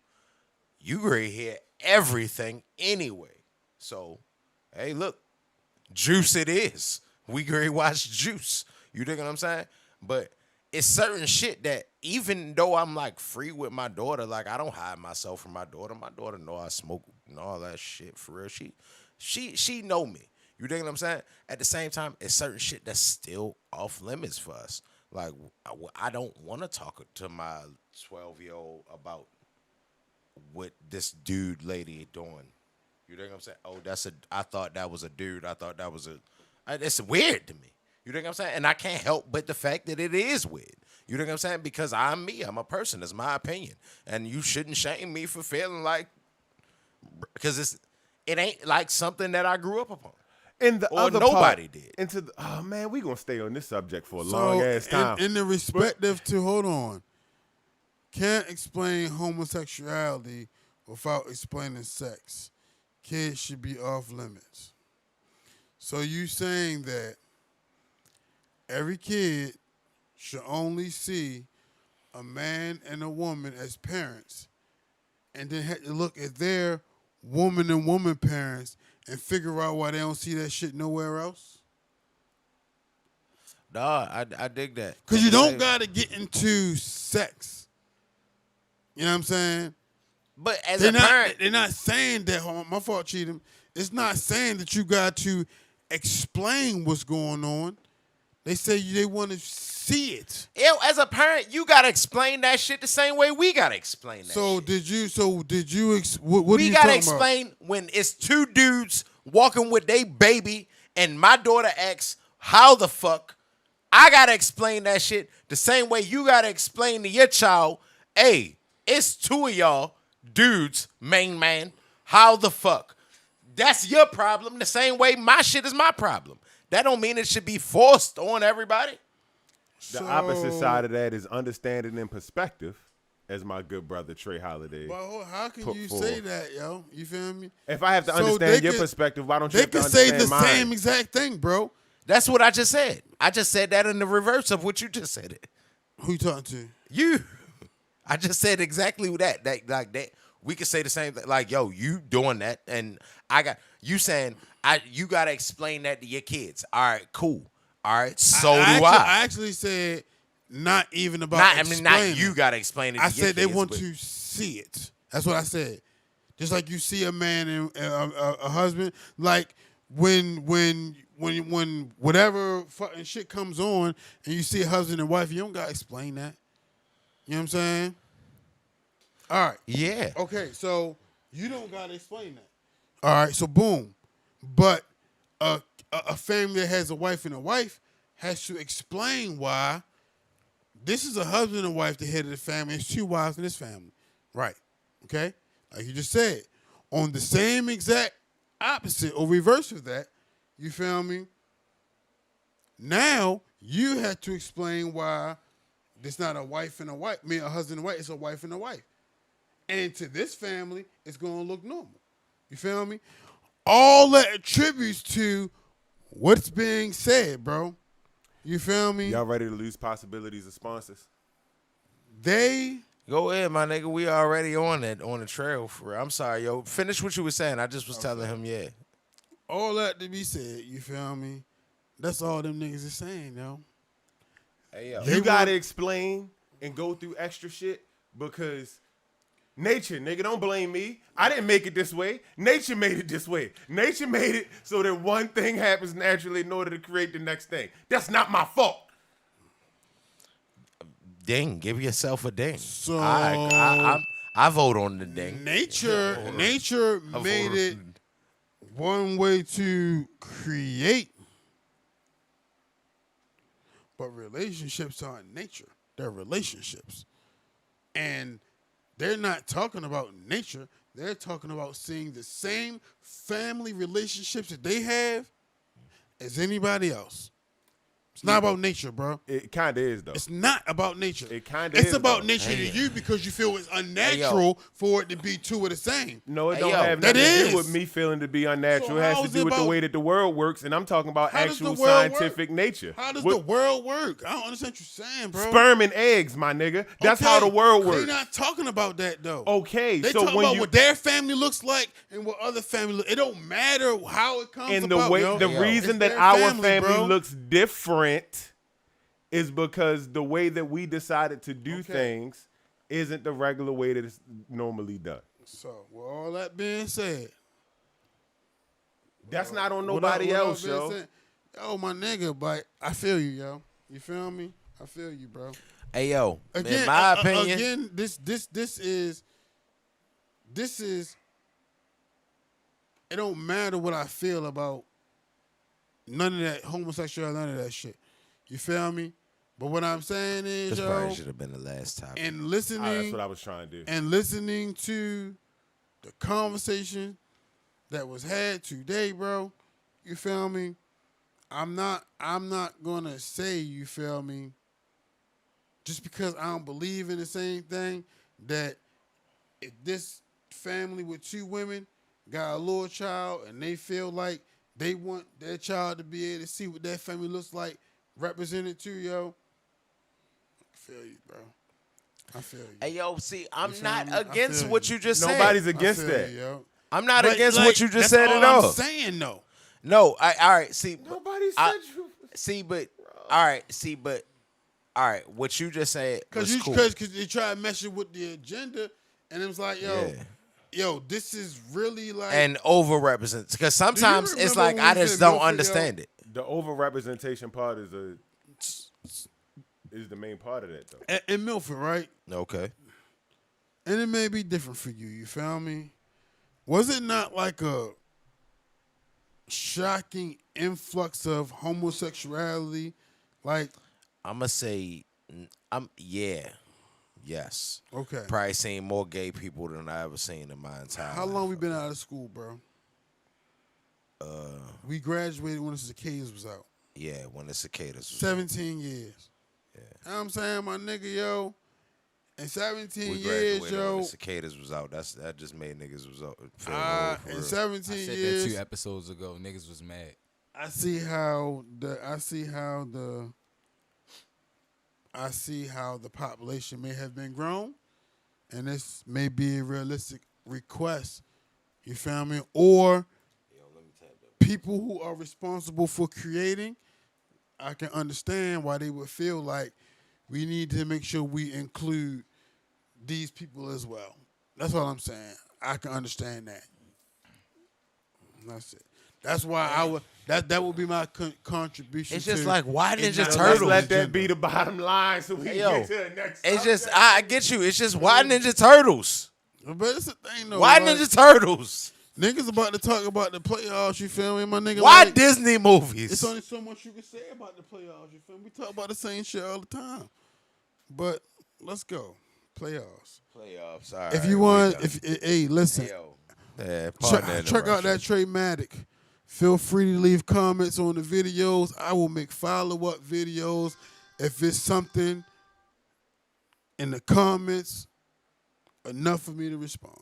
You gotta hear everything anyway. So, hey, look, Juice it is. We gotta watch Juice. You think what I'm saying? But it's certain shit that even though I'm like free with my daughter, like I don't hide myself from my daughter. My daughter know I smoke and all that shit for real. She know me. You think what I'm saying? At the same time, it's certain shit that's still off limits for us. Like I don't want to talk to my 12-year-old about what this dude lady doing. You know what I'm saying? Oh, I thought that was a dude. I thought that was it's weird to me. You know what I'm saying? And I can't help but the fact that it is weird. You know what I'm saying? Because I'm me. I'm a person. It's my opinion. And you shouldn't shame me for feeling like, because it ain't like something that I grew up upon. And the or other nobody part, did. Oh man, we gonna stay on this subject for a So, long ass time. in the respective to hold on, can't explain homosexuality without explaining sex. Kids should be off limits. So you saying that every kid should only see a man and a woman as parents, and then have to look at their woman and woman parents and figure out why they don't see that shit nowhere else? Nah, I dig that. Because you don't got to get into sex. You know what I'm saying? But as They're a not, parent, they're not saying that, my fault, Cheatham. It's not saying that you got to explain what's going on. They say they want to see it. as a parent, you gotta explain that shit the same way we gotta explain that. So shit. did you? What are We you gotta talking explain when it's two dudes walking with their baby, and my daughter asks, "How the fuck?" I gotta explain that shit the same way you gotta explain to your child, "Hey, it's two of y'all dudes, main man. How the fuck?" That's your problem. The same way my shit is my problem. That don't mean it should be forced on everybody. The opposite side of that is understanding and perspective, as my good brother Trey Holiday. Well, how can you forth. say that, yo? You feel me? If I have to So understand they your could- perspective, why don't you They have to can say understand the mine? same exact thing, bro. That's what I just said. I just said that in the reverse of what you just said it. Who you talking to? You. I just said exactly that. Like that. We could say the same thing. Like, yo, you doing that, and I got you saying you gotta explain that to your kids. All right, cool. All right, so do I. I actually said not even about Not explaining. you gotta explain it. I to your said they kids, want but- to see it. That's what I said. Just like you see a man and a husband, like when whatever fucking shit comes on and you see a husband and wife, you don't gotta explain that. You know what I'm saying? All right. Yeah. Okay, so you don't gotta explain that. All right, so boom. But a family that has a wife and a wife has to explain why this is a husband and wife, the head of the family. It's two wives in this family. Right. Okay? Like you just said. On the same exact opposite or reverse of that, you feel me? Now you have to explain why it's not a wife and a wife. I mean, a husband and wife. It's a wife and a wife. And to this family, it's going to look normal. You feel me? All that attributes to what's being said, bro. You feel me? Y'all ready to lose possibilities of sponsors? They Go ahead, my nigga. We already on the trail for real. I'm sorry, yo. Finish what you were saying. I just was telling him, yeah. all that to be said. You feel me? That's all them niggas is saying, yo. Hey, yo. You gotta explain and go through extra shit because nature, nigga, don't blame me. I didn't make it this way. Nature made it this way. Nature made it so that one thing happens naturally in order to create the next thing. That's not my fault. Ding. Give yourself a ding. So I vote on the ding. nature made it one way to create, but relationships aren't nature. They're relationships, and they're not talking about nature. They're talking about seeing the same family relationships that they have as anybody else. It's not about nature, bro. It kind of is, though. It's not about nature. It kinda It's is, about though. nature Hey. to you because you feel it's unnatural for it to be two of the same. No, it Hey, don't yo, have that nothing to is. do with me feeling to be unnatural. So It has how to is do it with the about- way that the world works, and I'm talking about How does the actual world work? scientific nature. How does What- the world work? I don't understand what you're saying, bro. Sperm and eggs, my nigga. That's how the world works. They're not talking about that, though. Okay, They so talking when about you what their family looks like and what other family look. It don't matter how it comes and the about, way yo. the Yo. reason It's that their our family bro. looks different is because the way that we decided to do Okay. things isn't the regular way that it's normally done. So, with all that being said, That's not on what nobody all else, being yo. said, yo, my nigga, but I feel you, yo. You feel me? I feel you, bro. Hey, yo. Again, in my opinion, again, this is it don't matter what I feel about none of that homosexuality, none of that shit. You feel me? But what I'm saying is, This probably should have been the last topic. and listening, that's what I was trying to do. and listening to the conversation that was had today, bro. You feel me? I'm not gonna say, you feel me, just because I don't believe in the same thing, that if this family with 2 women got a little child and they feel like they want their child to be able to see what their family looks like represented too, yo. I feel you, bro. I feel you. Hey, yo, see, I'm not me? I against feel what you. you just said. Nobody's I against feel that. you, yo. I'm not But, against like, what you just that's said all at all. I'm saying, though. No, all right, see. Nobody said you. See, but, all right, see, but, all right, what you just said was cool. Because they try to mess it with the agenda, and it was like, Yeah. yo, this is really like. And overrepresent. Because sometimes it's remember like, when I we just said don't Milford, yo? understand it. The overrepresentation part is the main part of that, though. in Milford, right? Okay. And it may be different for you. You feel me? Was it not like a shocking influx of homosexuality? Like, I'm going to say, yes. okay. Probably seen more gay people than I ever seen in my entire How life. long we been out of school, bro? We graduated when the cicadas was out. Yeah, when the cicadas was 17 years. Yeah. You know what I'm saying, my nigga, yo? In 17 We years, graduated when yo. the cicadas was out. That just made niggas was out. Feel In real. 17 I said years, that 2 episodes ago. Niggas was mad. I see how the population may have been grown, and this may be a realistic request. You feel me? Or people who are responsible for creating, I can understand why they would feel like we need to make sure we include these people as well. That's what I'm saying. I can understand that. That's it. That's why I would. That would be my contribution. It's just to like, why Ninja igniting Turtles? Let's let that agenda. be the bottom line so we Hey, can yo, get to the next It's subject. just, I get you. It's just, why Ninja Turtles? But it's the thing though. Why like, Ninja Turtles? Niggas about to talk about the playoffs. You feel me, my nigga? Why like, Disney movies? It's only so much you can say about the playoffs. You feel me? We talk about the same shit all the time. But let's go playoffs. Playoffs. All If right, you we want, done. hey, listen. Yo. Yeah, pardon the Check out that Trade-matic. Feel free to leave comments on the videos. I will make follow-up videos if it's something in the comments enough for me to respond.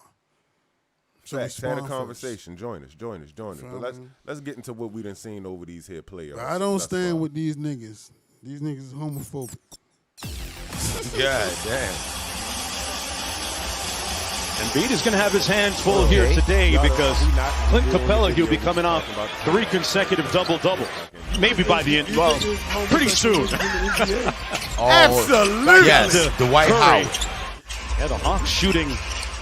So Facts, had a respond conversation. Join us. But let's get into what we done seen over these here playoffs. I don't thus stand far. with these niggas. These niggas is homophobic. God damn. Embiid is going to have his hands full here today because Clint Capella, he'll be coming off 3 consecutive double-doubles. Maybe by the end, well, pretty soon. Absolutely. Yes, the White Curry. House. Yeah, the Hawks shooting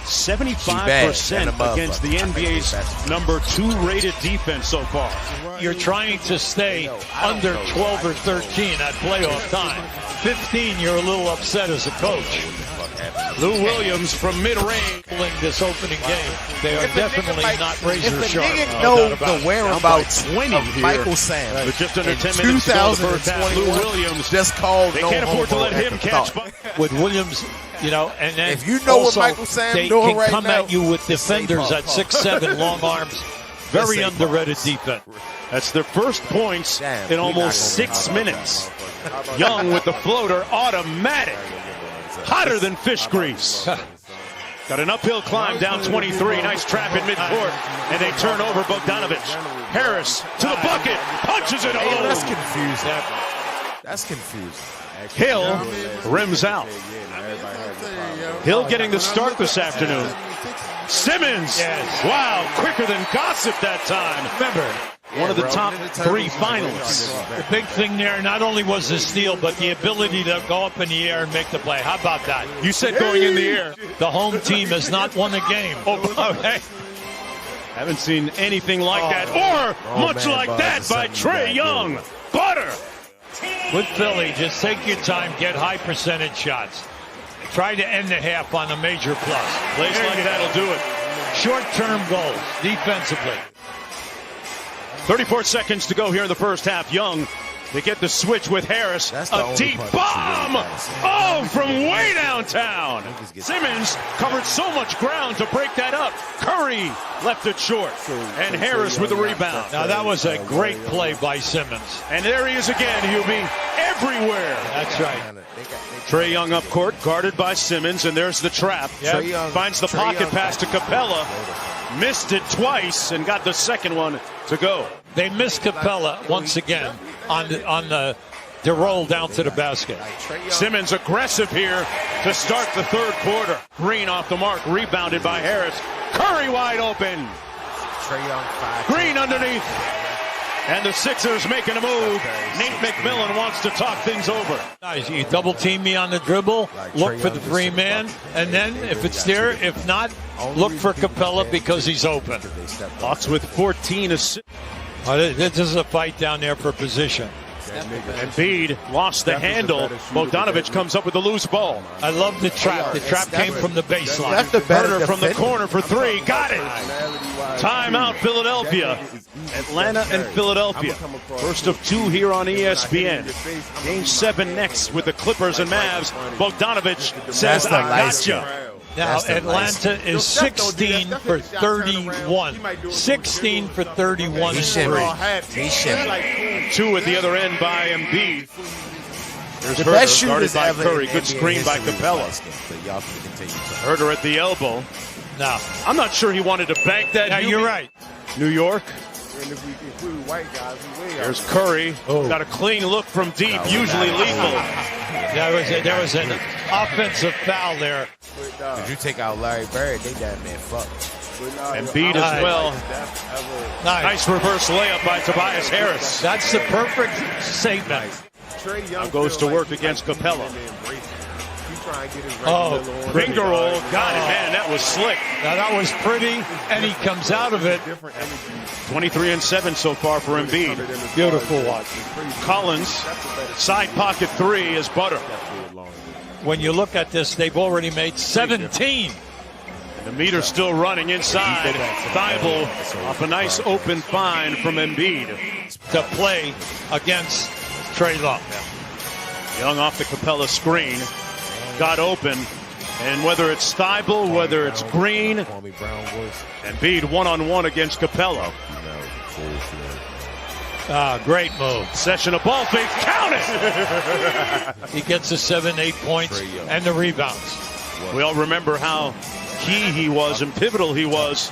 She bad 75% and a against the motherfucker. NBA's number 2 rated defense so far. You're trying to stay under 12 or 13 at playoff time. 15, you're a little upset as a coach. Lou Williams from mid-range. In this opening game, they are If a nigga definitely like- not If razor a sharp. nigga No know doubt about the it. whereabouts 20 of here. Michael Sam With just under in 10 minutes to go in the first half, 2021, Lou Williams, just called they no can't afford to homo let at him the catch. thought. With Williams, you know, and then If you know what also, Michael Sam they doing can right come now, at you with defenders say at 6'7", long arms. Very say underrated pause. defense. That's their first points Damn, in we almost not gonna 6 have minutes. Young with the floater, automatic. Hotter than fish grease. Got an uphill climb down 23. Nice trap in midcourt. And they turn over Bogdanovich. Harris to the bucket. Punches it Hey, that's home. confusing. That's confusing. Hill rims out. Hill getting the start this afternoon. Simmons. Yes. Wow, quicker than gossip that time. Remember, One of the bro. top Ninja 3 Turtles, finalists. the big thing there not only was the steal, but the ability to go up in the air and make the play. How about that? You said going in the air. The home team has not won the game. Okay. Haven't seen anything like that, or much man, like Buzz, that it's by something Trae bad, Young. dude. Butter. With Philly, just take your time, get high percentage shots. Try to end the half on a major plus. Plays like that'll do it. short-term goals defensively. 34 seconds to go here in the first half. Young, they get the switch with Harris. A deep bomb! Oh, from way downtown. Simmons covered so much ground to break that up. Curry left it short. And Harris with the rebound. Now, that was a great play by Simmons. And there he is again. He'll be everywhere. That's right. Trae Young up court, guarded by Simmons, and there's the trap. Yep. Finds the pocket pass to Capella. Missed it twice and got the second one to go. They missed Capella once again on the roll down to the basket. Simmons aggressive here to start the third quarter. Green off the mark, rebounded by Harris. Curry wide open. Green underneath. And the Sixers making a move. Nate McMillan wants to talk things over. Nice. You double team me on the dribble, look for the 3-man, and then if it's there, if not, look for Capella because he's open. Hawks with 14 assists. This is a fight down there for position. Embiid lost the handle. Bogdanovich comes up with the loose ball. I love the trap. The trap came from the baseline. That's the better Herter from the defender. corner for three. Got it. Timeout, Philadelphia. Atlanta and Philadelphia. First of two here on ESPN. Game 7 next with the Clippers and Mavs. Bogdanovich says, That's the I nice gotcha. one. Now, Atlanta is 16 for 31. 16 for 31 He's in three. He's shipping. Two at the other end by Embiid. There's The Herter, best guarded shooters by ever Curry. in Good NBA screen by history Capella. basket, so y'all can continue. Herter at the elbow. Now, I'm not sure he wanted to bank that. now you're right. New York. And if we include white guys, we way There's Curry. Oh. Got a clean look from deep, usually lethal. There was an offensive foul there. If you take out Larry Bird, they damn man fucked. Embiid as well. Nice reverse layup by Tobias Harris. That's the perfect statement. Now goes to work against Capella. Oh, Finger roll. Got it, man. That was slick. Now that was pretty, and he comes out of it. 23 and 7 so far for Embiid. Beautiful watch. Collins, side pocket three is butter. When you look at this, they've already made 17. The meter's still running inside. Thibault off a nice open find from Embiid. To play against Trae Young. Young off the Capella screen. Got open. And whether it's Thibault, whether it's Green, Embiid one-on-one against Capella. Great move. Session of ball fake. Count it! He gets the 7-8 points and the rebounds. We all remember how key he was and pivotal he was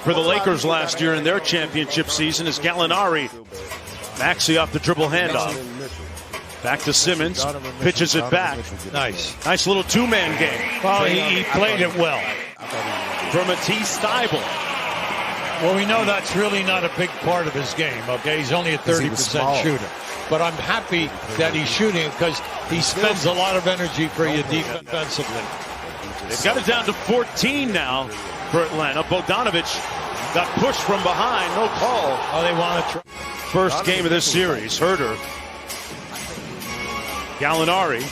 for the Lakers last year in their championship season as Gallinari. Maxey off the dribble handoff. Back to Simmons. Pitches it back. Nice little two-man game. Well, he played it well. From Matisse Thibault. Well, we know that's really not a big part of his game, okay? He's only a 30% shooter. But I'm happy that he's shooting because he spends a lot of energy for you defensively. They've got it down to 14 now for Atlanta. Bogdanovich got pushed from behind. No call. Oh, they want to try. First game of this series. Herter. Gallinari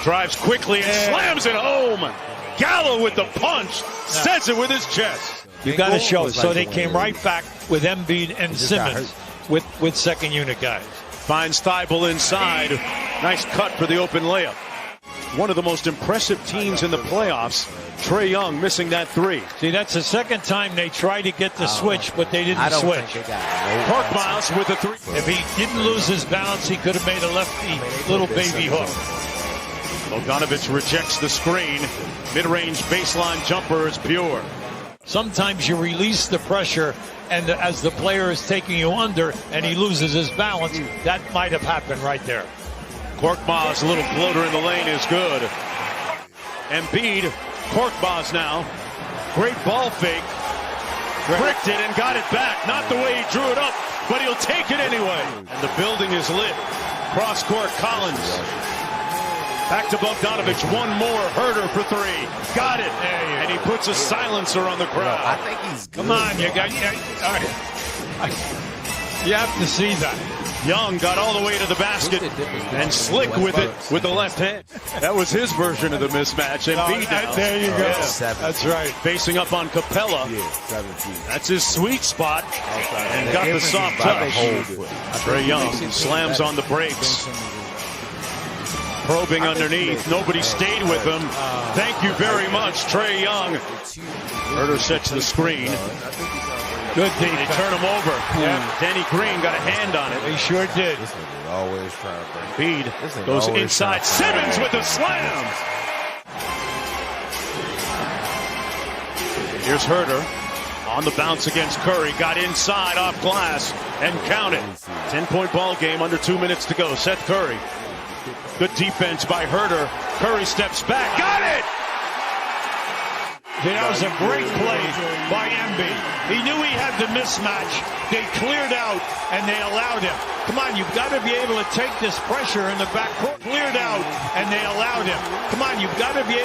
drives quickly and slams it home. Gallo with the punch. Says it with his chest. You got to show it. So they came right back with Embiid and Simmons with second unit guys. Finds Thibault inside. Nice cut for the open layup. One of the most impressive teams in the playoffs. Trae Young missing that three. See, that's the second time they tried to get the switch, but they didn't switch. Korkmaz with the three. If he didn't lose his balance, he could have made a lefty little baby hook. Bogdanovich rejects the screen. Mid-range baseline jumper is pure. Sometimes you release the pressure, and as the player is taking you under and he loses his balance, that might have happened right there. Korkmaz, a little floater in the lane is good. Embiid, Korkmaz now. Great ball fake. Bricked it and got it back. Not the way he drew it up, but he'll take it anyway. And the building is lit. Cross court, Collins. Back to Bogdanovich, one more. Herter for three. Got it. And he puts a silencer on the crowd. I think he's good. Come on, you got. All right. You have to see that. Young got all the way to the basket and Slick with it with the left hand. That was his version of the mismatch. Embiid now. There you go. Yeah. That's right. Facing up on Capella. Yeah, 17. That's his sweet spot. And got the soft touch. Trae Young slams on the brakes. Probing underneath. Nobody stayed with him. Thank you very much, Trae Young. Herter sets the screen. Good They defense. turn him over. Yeah. Danny Green got a hand on it. He sure did. This nigga always trying to bring. Embiid goes inside. Simmons with the slam. Here's Herter on the bounce against Curry. Got inside off glass and counted. 10-point ball game, under 2 minutes to go. Seth Curry. Good defense by Herter. Curry steps back. Got it! That was a great play by Embiid. He knew he had the mismatch. They cleared out, and they allowed him. Come on, you've got to be able to take this pressure in the backcourt. Cleared out, and they allowed him. Come on, you've got to be able